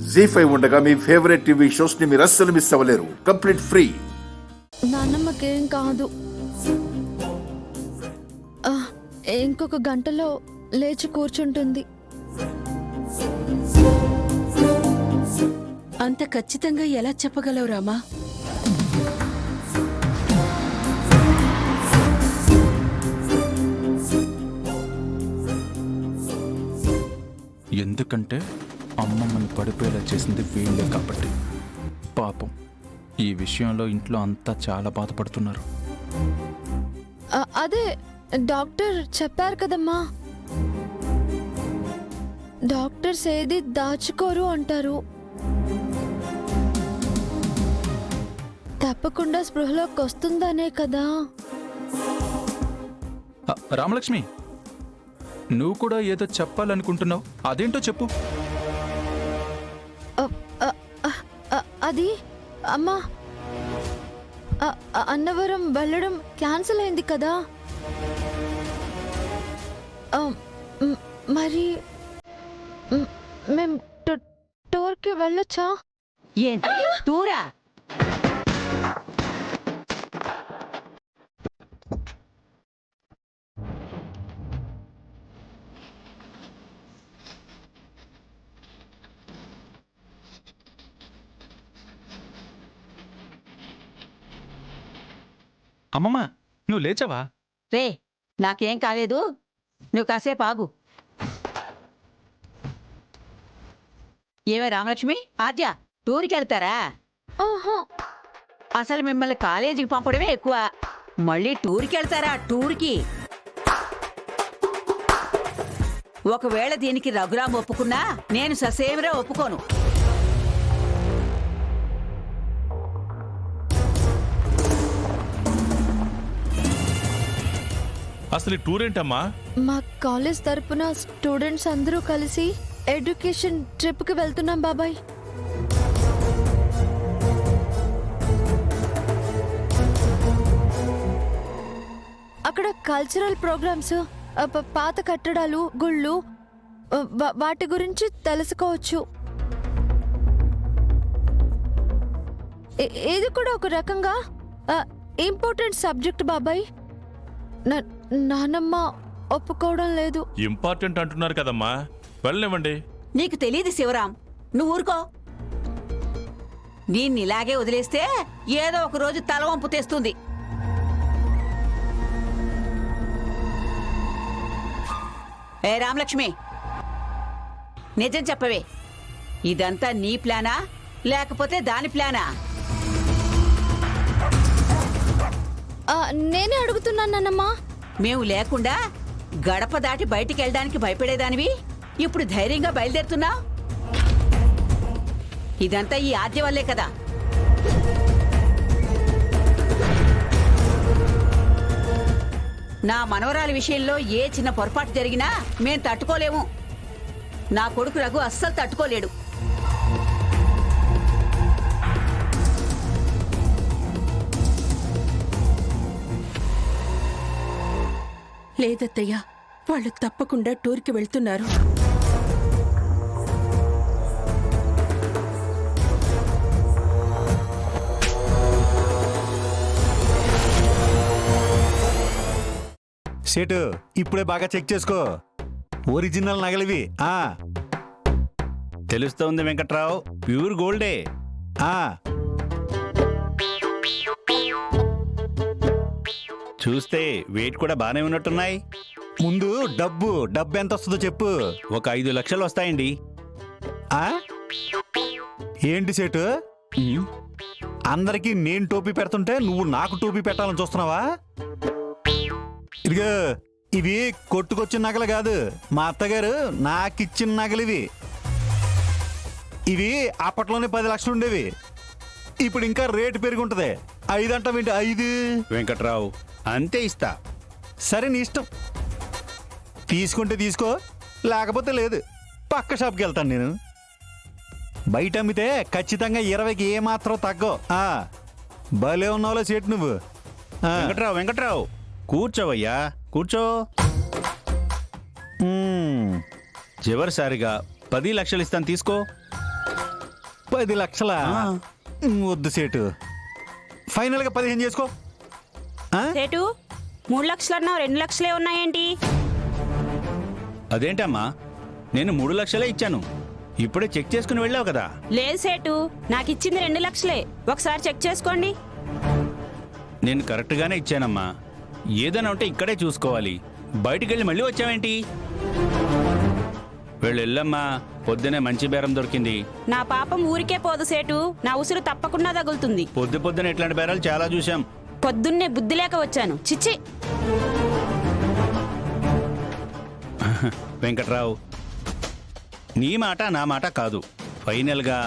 జీ5 ఉండగా మీ favourite TV shows ని మీరు అస్సలు మిస్ అవ్వలేరు. Complete free. నాన్నమ్మకేం కాదు. ఇంకొక గంటలో లేచి కూర్చుంటుంది. అంత ఖచ్చితంగా ఎలా చెప్పగలవు రామా? ఎందుకంటే అమ్మమ్మని పడిపోయేలా చేసింది వీళ్ళే కాబట్టి. పాపం ఈ విషయంలో ఇంట్లో అంతా చాలా బాధపడుతున్నారు. అదే డాక్టర్ చెప్పారు కదమ్మా, డాక్టర్స్ ఏది దాచుకోరు అంటారు. తప్పకుండా స్పృహలోకి వస్తుందనే కదా. రామలక్ష్మి, నువ్వు కూడా ఏదో చెప్పాలనుకుంటున్నావు, అదేంటో చెప్పు. అది అమ్మా, అన్నవరం వెళ్ళడం క్యాన్సిల్ అయింది కదా. మరి మేము టూర్కి వెళ్ళొచ్చా? ఏంటి టూరా? అమ్మమ్మ, నువ్వు లేచావా? రే, నాకేం కాలేదు, నువ్వు కాసేపు ఆగు. ఏమే రామలక్ష్మి, ఆద్య టూర్కి వెళ్తారా? అసలు మిమ్మల్ని కాలేజీకి పంపడమే ఎక్కువ, మళ్ళీ టూర్కి వెళ్తారా? టూర్కి ఒకవేళ దీనికి రఘురాం ఒప్పుకున్నా నేను ససేమిరా ఒప్పుకోను. అసలు ఈ టూర్ ఏంటమ్మా? మా కాలేజ్ తరపున స్టూడెంట్స్ అందరూ కలిసి ఎడ్యుకేషన్ ట్రిప్కి వెళ్తున్నాం బాబాయ్. అక్కడ కల్చరల్ ప్రోగ్రామ్స్, పాత కట్టడాలు, గుళ్ళు, వాటి గురించి తెలుసుకోవచ్చు. ఇది కూడా ఒక రకంగా ఇంపార్టెంట్ సబ్జెక్ట్ బాబాయ్. నానమ్మ ఒప్పుకోవడం లేదు. ఇంపార్టెంట్ అంటున్నారు కదమ్మా, వెళ్ళనివ్వండి. నీకు తెలియదు శివరాం, నువ్వు ఊరుకో. దీన్ని ఇలాగే వదిలేస్తే ఏదో ఒక రోజు తల వంపు తెస్తుంది. ఏ రామలక్ష్మి, నిజం చెప్పవే, ఇదంతా నీ ప్లానా లేకపోతే దాని ప్లానా? నేనే అడుగుతున్నానమ్మా. మేము లేకుండా గడప దాటి బయటికి వెళ్ళడానికి భయపడేదానివి ఇప్పుడు ధైర్యంగా బయలుదేరుతున్నా. ఇదంతా ఈ ఆద్య వల్లే కదా. నా మనవరాలి విషయంలో ఏ చిన్న పొరపాటు జరిగినా మేం తట్టుకోలేము. నా కొడుకు రఘు అస్సలు తట్టుకోలేడు. లేదత్తయ్యా, వాళ్ళు తప్పకుండా టూర్కి వెళ్తున్నారు. సేటు ఇప్పుడే బాగా చెక్ చేసుకో, ఒరిజినల్ నగలివి. తెలుస్తోంది వెంకట్రావు, ప్యూర్ గోల్డే. చూస్తే వెయిట్ కూడా బానే ఉన్నట్టున్నాయి. ముందు డబ్బు ఎంత వస్తుందో చెప్పు. ఒక 5 లక్షలు వస్తాయండి. ఏంటి సేటు, అందరికీ నేను టోపీ పెడుతుంటే నువ్వు నాకు టోపీ పెట్టాలని చూస్తున్నావా? ఇదిగో, ఇవి కొట్టుకొచ్చిన నగలు కాదు, మా అత్తగారు నాకిచ్చిన నగలివి. ఇవి అప్పట్లోనే 10 లక్షలు ఉండేవి, ఇప్పుడు ఇంకా రేటు పెరుగుంటది. 5 అంటావేంటి? 5 వెంకట్రావు, అంతే ఇస్తా. సరే, నీ ఇష్టం. తీసుకుంటే తీసుకో, లేకపోతే లేదు. పక్క షాప్కి వెళ్తాను నేను. బయట అమ్మితే ఖచ్చితంగా 20కి ఏమాత్రం తగ్గో. భలే ఉన్నావులే సేటు నువ్వు. వెంకట్రావు కూర్చోవయ్యా, కూర్చో. చివరిసారిగా 10 లక్షలు ఇస్తాను, తీసుకో. 10 లక్షల వద్దు సేటు, ఫైనల్గా 15 చేసుకో. ఆ? సేటు 3 లక్షలు అన్నావు, 2 లక్షలే ఉన్నాయేంటి? అదేంటమ్మా, నేను 3 లక్షలే ఇచ్చాను. ఇప్పుడే చెక్ చేసుకుని వెళ్ళావు కదా. లేదు సేటు, నాకు ఇచ్చింది 2 లక్షలే. ఒకసారి చెక్ చేసుకోండి. నేను కరెక్ట్గానే ఇచ్చానమ్మా. ఏదైనా ఉంటే ఇక్కడే చూసుకోవాలి. బయటికి వెళ్ళి మళ్ళీ వచ్చావేంటి? వెళ్ళమ్మా, పొద్దునే మంచి బేరం దొరికింది. నా పాపం ఊరికే పోదు సేటు, నా ఉసురు తప్పకుండా తగులుతుంది. పొద్దున ఇట్లాంటి బేరాలు చాలా చూశాం. పొద్దున్నే బుద్ధి లేక వచ్చాను. చిచ్చి. వెంకట్రావు, నీ మాట నా మాట కాదు. ఫైనల్గా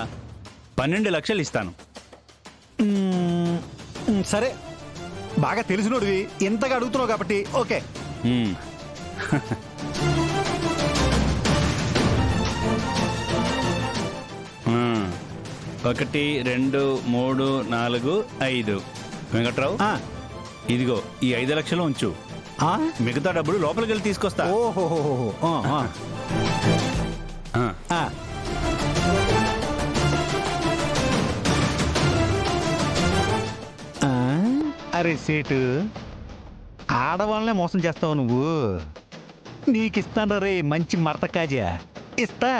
12 లక్షలు ఇస్తాను. సరే, బాగా తెలిసినోడివి, ఇంతగా అడుగుతున్నావు కాబట్టి ఓకే. మ్మ్. 1 2 3 4 5. వెంకట్రావు, ఆ, ఇదిగో ఈ 5 లక్షలు ఉంచు. ఆ? మిగతా డబ్బులు లోపలికి వెళ్ళి తీసుకొస్తా. ఓహోహోహో. ఆ, ఆ. ఆ, ఆ. ఆ? అరే సేటు, ఆడవాళ్ళనే మోసం చేస్తావు నువ్వు. నీకిస్తాను రే మంచి మడత కాజా, ఇస్తా.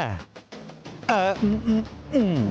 ఆ, ఉమ్, ఉమ్, ఉమ్.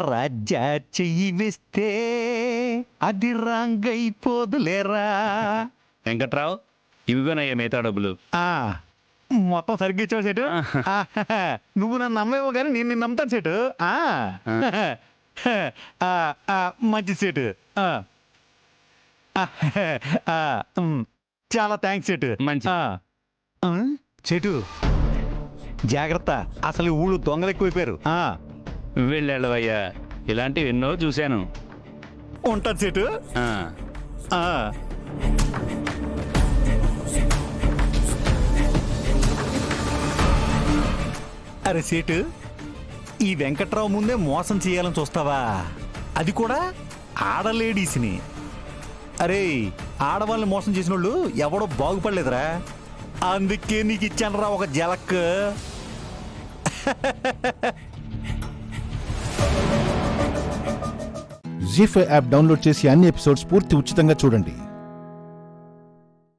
రాజా చెయ్యి వేస్తే అది రాంగైపోదులేరా. వెంకట్రావు, ఇవిగోనయ్యా మిగతా డబ్బులు. మొత్తం సరిగ్గా ఇచ్చావు సేటు. నువ్వు నన్ను నమ్మేవో కానీ నేను నిన్ను నమ్ముతాను సేటు. మంచి సేటు. చాలా థ్యాంక్స్ సేటు. మంచి. సేటు జాగ్రత్త, అసలు ఊళ్ళు దొంగలు ఎక్కువైపోయారు. వెళ్ళాళ్ళవయ్యా, ఇలాంటివి ఎన్నో చూశాను. ఉంటాను సేటు. అరే సేటు, ఈ వెంకట్రావు ముందే మోసం చేయాలని చూస్తావా? అది కూడా ఆడలేడీస్ని. అరే, ఆడవాళ్ళని మోసం చేసిన వాళ్ళు ఎవడో బాగుపడలేదురా, అందుకే నీకు ఇచ్చానరా ఒక జలక్. జీ5 యాప్ డౌన్లోడ్ చేసి అన్ని ఎపిసోడ్స్ పూర్తి ఉచితంగా చూడండి.